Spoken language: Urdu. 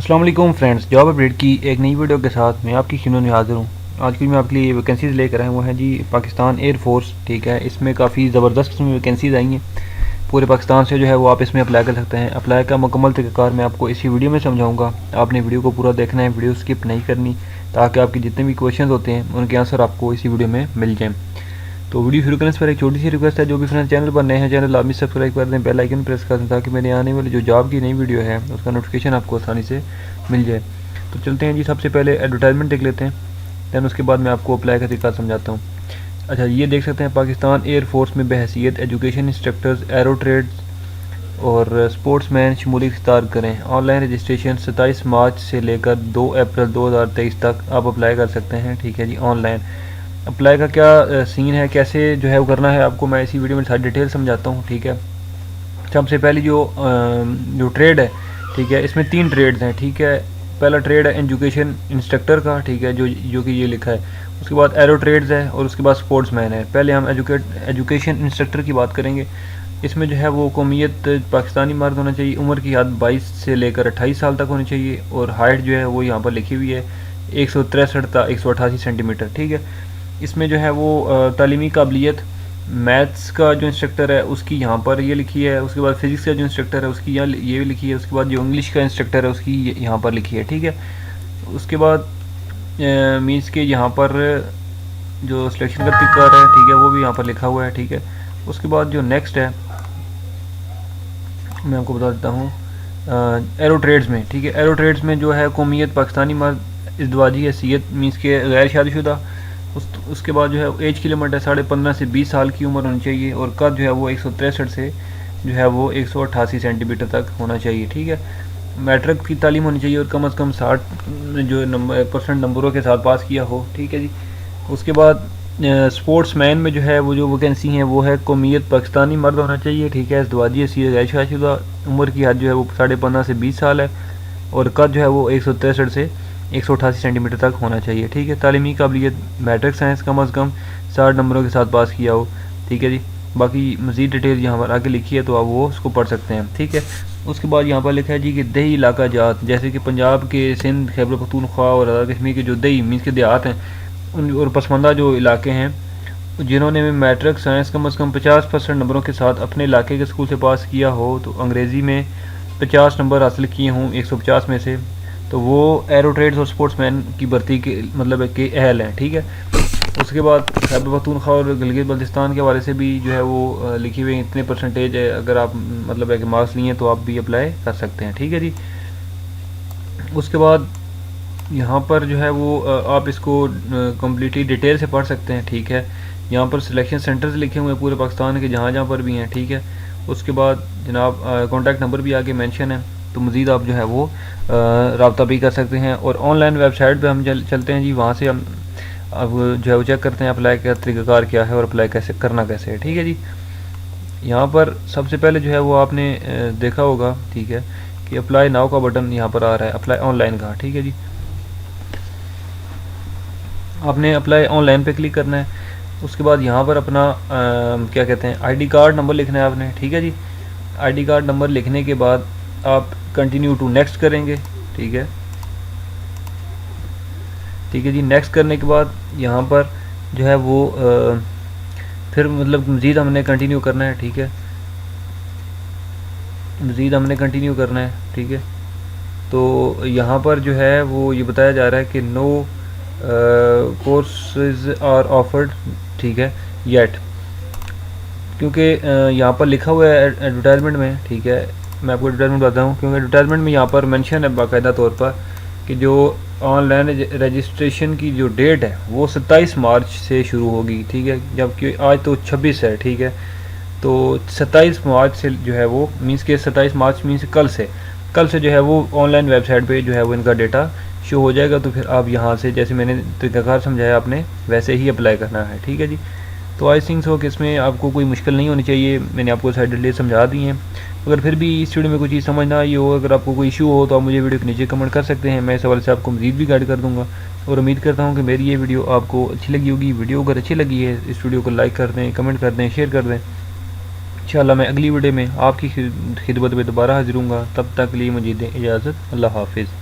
السلام علیکم فرینڈس، جاب اپڈیٹ کی ایک نئی ویڈیو کے ساتھ میں آپ کی خدمت میں حاضر ہوں۔ آج کی میں آپ کے لیے ویکینسیز لے کر آئے وہ ہیں جی پاکستان ایئر فورس، ٹھیک ہے۔ اس میں کافی زبردست قسم کی ویکینسیز آئی ہیں پورے پاکستان سے، جو ہے وہ آپ اس میں اپلائی کر سکتے ہیں۔ اپلائی کا مکمل طریقہ کار میں آپ کو اسی ویڈیو میں سمجھاؤں گا۔ آپ نے ویڈیو کو پورا دیکھنا ہے، ویڈیو اسکپ نہیں کرنی، تاکہ آپ کے جتنے بھی کویشچنز ہوتے ہیں ان کے آنسر آپ کو اسی ویڈیو میں مل جائیں۔ تو ویڈیو شروع کرنے سے پہلے ایک چھوٹی سی ریکویسٹ ہے، جو بھی فرینڈ چینل پر نئے ہیں چینل لازمی سبسکرائب کر دیں، بیل آئکن پریس کر دیں، تاکہ میرے آنے والی جو جاب کی نئی ویڈیو ہے اس کا نوٹیفیکیشن آپ کو آسانی سے مل جائے۔ تو چلتے ہیں جی، سب سے پہلے ایڈورٹائزمنٹ دیکھ لیتے ہیں، دین اس کے بعد میں آپ کو اپلائی کا طریقہ سمجھاتا ہوں۔ اچھا، یہ دیکھ سکتے ہیں پاکستان ایئر فورس میں بحیثیت ایجوکیشن انسٹرکٹرز ایرو ٹریڈز اور سپورٹس مین شمولیت اختیار کریں۔ آن لائن رجسٹریشن 27 مارچ سے لے کر 2 اپریل 2023 تک آپ اپلائی کر سکتے ہیں، ٹھیک ہے جی۔ آن لائن اپلائی کا کیا سین ہے، کیسے جو ہے وہ کرنا ہے، آپ کو میں اسی ویڈیو میں ساری ڈیٹیل سمجھاتا ہوں، ٹھیک ہے۔ سب سے پہلی جو ٹریڈ ہے، ٹھیک ہے، اس میں 3 ٹریڈز ہیں، ٹھیک ہے۔ پہلا ٹریڈ ہے ایجوکیشن انسٹرکٹر کا، ٹھیک ہے، جو کہ یہ لکھا ہے۔ اس کے بعد ایرو ٹریڈز ہے اور اس کے بعد سپورٹس مین ہے۔ پہلے ہم ایجوکیشن انسٹرکٹر کی بات کریں گے۔ اس میں جو ہے وہ قومیت پاکستانی مرد ہونا چاہیے، عمر کی حد 22 سے لے کر 28 سال تک ہونی چاہیے، اور ہائٹ جو ہے وہ یہاں پر لکھی ہوئی ہے 163 تا 188 سینٹی میٹر، ٹھیک ہے۔ اس میں جو ہے وہ تعلیمی قابلیت میتھس کا جو انسٹرکٹر ہے اس کی یہاں پر یہ لکھی ہے، اس کے بعد فزکس کا جو انسٹرکٹر ہے اس کی یہ لکھی ہے، اس کے بعد جو انگلش کا انسٹرکٹر ہے اس کی یہاں پر لکھی ہے، ٹھیک ہے۔ اس کے بعد مینس کے یہاں پر جو سلیکشن کا طریقہ ہے، ٹھیک ہے، وہ بھی یہاں پر لکھا ہوا ہے، ٹھیک ہے۔ اس کے بعد جو نیکسٹ ہے میں آپ کو بتا دیتا ہوں، ایرو ٹریڈز میں، ٹھیک ہے۔ ایرو ٹریڈز میں جو ہے قومیت پاکستانی مرد، ازدواجی حیثیت مینس کے غیر شادی شدہ، اس کے بعد جو ہے ایج کی لمٹ ہے 15.5 سے 20 سال کی عمر ہونی چاہیے، اور قد جو ہے وہ 163 سے جو ہے وہ 188 سینٹی میٹر تک ہونا چاہیے، ٹھیک ہے۔ میٹرک کی تعلیم ہونی چاہیے اور کم از کم 60 جو % نمبروں کے ساتھ پاس کیا ہو، ٹھیک ہے جی۔ اس کے بعد سپورٹس مین میں جو ہے وہ جو ویکینسی ہیں وہ ہے قومیت پاکستانی مرد ہونا چاہیے، ٹھیک ہے، ازدواجی حیثیت غیر شادی شدہ، عمر کی حد جو ہے وہ 15.5 سے 20 سال ہے، اور قد جو ہے وہ 163 سے 188 سینٹی میٹر تک ہونا چاہیے، ٹھیک ہے۔ تعلیمی قابلیت میٹرک سائنس کم از کم 60 نمبروں کے ساتھ پاس کیا ہو، ٹھیک ہے جی۔ باقی مزید ڈیٹیل یہاں پر آگے لکھی ہے تو آپ وہ اس کو پڑھ سکتے ہیں، ٹھیک ہے۔ اس کے بعد یہاں پر لکھا ہے جی کہ دیہی علاقہ جات، جیسے کہ پنجاب کے، سندھ، خیبر پختونخوا اور آزاد کشمیر کے جو دیہی مینس کے دیہات ہیں اور پسماندہ جو علاقے ہیں، جنہوں نے میٹرک سائنس کم از کم 50% نمبروں کے ساتھ اپنے علاقے کے اسکول سے پاس کیا ہو، تو انگریزی میں 50 نمبر حاصل کیے ہوں 150 میں سے، تو وہ ایرو ٹریڈز اور سپورٹس مین کی بھرتی کے مطلب ہے کہ اہل ہیں، ٹھیک ہے۔ اس کے بعد خیبر پختونخوا اور گلگت بلتستان کے حوالے سے بھی جو ہے وہ لکھی ہوئی اتنے پرسنٹیج ہے، اگر آپ مطلب ہے کہ مارکس لیے تو آپ بھی اپلائی کر سکتے ہیں، ٹھیک ہے جی۔ اس کے بعد یہاں پر جو ہے وہ آپ اس کو کمپلیٹلی ڈیٹیل سے پڑھ سکتے ہیں، ٹھیک ہے۔ یہاں پر سلیکشن سینٹرز لکھے ہوئے ہیں پورے پاکستان کے، جہاں جہاں پر بھی ہیں، ٹھیک ہے۔ اس کے بعد جناب کانٹیکٹ نمبر بھی آگے مینشن ہے، تو مزید آپ جو ہے وہ رابطہ بھی کر سکتے ہیں، اور آن لائن ویب سائٹ پہ ہم چلتے ہیں جی، وہاں سے ہم اب جو ہے وہ چیک کرتے ہیں اپلائی کا طریقہ کار کیا ہے اور اپلائی کیسے کرنا کیسے ہے، ٹھیک ہے جی۔ یہاں پر سب سے پہلے جو ہے وہ آپ نے دیکھا ہوگا، ٹھیک ہے، کہ اپلائی ناؤ کا بٹن یہاں پر آ رہا ہے، اپلائی آن لائن کا، ٹھیک ہے جی۔ آپ نے اپلائی آن لائن پہ کلک کرنا ہے۔ اس کے بعد یہاں پر اپنا کیا کہتے ہیں آئی ڈی کارڈ نمبر لکھنا ہے آپ نے، ٹھیک ہے جی۔ آئی ڈی کارڈ نمبر لکھنے کے بعد آپ کنٹینیو ٹو نیکسٹ کریں گے، ٹھیک ہے، ٹھیک ہے جی۔ نیکسٹ کرنے کے بعد یہاں پر جو ہے وہ پھر مطلب مزید ہم نے کنٹینیو کرنا ہے، ٹھیک ہے، مزید ہم نے کنٹینیو کرنا ہے، ٹھیک ہے۔ تو یہاں پر جو ہے وہ یہ بتایا جا رہا ہے کہ نو کورسز آر آفرڈ، ٹھیک ہے، یٹ، کیونکہ یہاں پر لکھا ہوا ہے ایڈورٹائزمنٹ میں، ٹھیک ہے، میں آپ کو ایڈورٹائزمنٹ بتاتا ہوں، کیونکہ ایڈورٹائزمنٹ میں یہاں پر مینشن ہے باقاعدہ طور پر کہ جو آن لائن رجسٹریشن کی جو ڈیٹ ہے وہ 27 مارچ سے شروع ہوگی، ٹھیک ہے، جبکہ آج تو 26 ہے، ٹھیک ہے۔ تو 27 مارچ سے جو ہے وہ مینس کہ 27 مارچ مینس کل سے جو ہے وہ آن لائن ویب سائٹ پہ جو ہے وہ ان کا ڈیٹا شو ہو جائے گا، تو پھر آپ یہاں سے جیسے میں نے طریقہ کار سمجھایا آپ نے ویسے ہی اپلائی کرنا ہے، ٹھیک ہے جی۔ تو آئی تھنک سو کہ اس میں آپ کو کوئی مشکل نہیں ہونی چاہیے، میں نے آپ کو سائڈ ڈیٹیل سمجھا دی ہیں۔ اگر پھر بھی اس ویڈیو میں کوئی چیز سمجھ نہ آئی ہو، اگر آپ کو کوئی ایشو ہو تو آپ مجھے ویڈیو کے نیچے کمنٹ کر سکتے ہیں، میں اس حوالے سے آپ کو مزید بھی گائیڈ کر دوں گا، اور امید کرتا ہوں کہ میری یہ ویڈیو آپ کو اچھی لگی ہوگی۔ ویڈیو اگر اچھی لگی ہے اس ویڈیو کو لائک کر دیں، کمنٹ کر دیں، شیئر کر دیں۔ انشاءاللہ میں اگلی ویڈیو میں آپ کی خدمت میں دوبارہ حاضر ہوں گا، تب تک کے لیے مجھے دیں اجازت، اللہ حافظ۔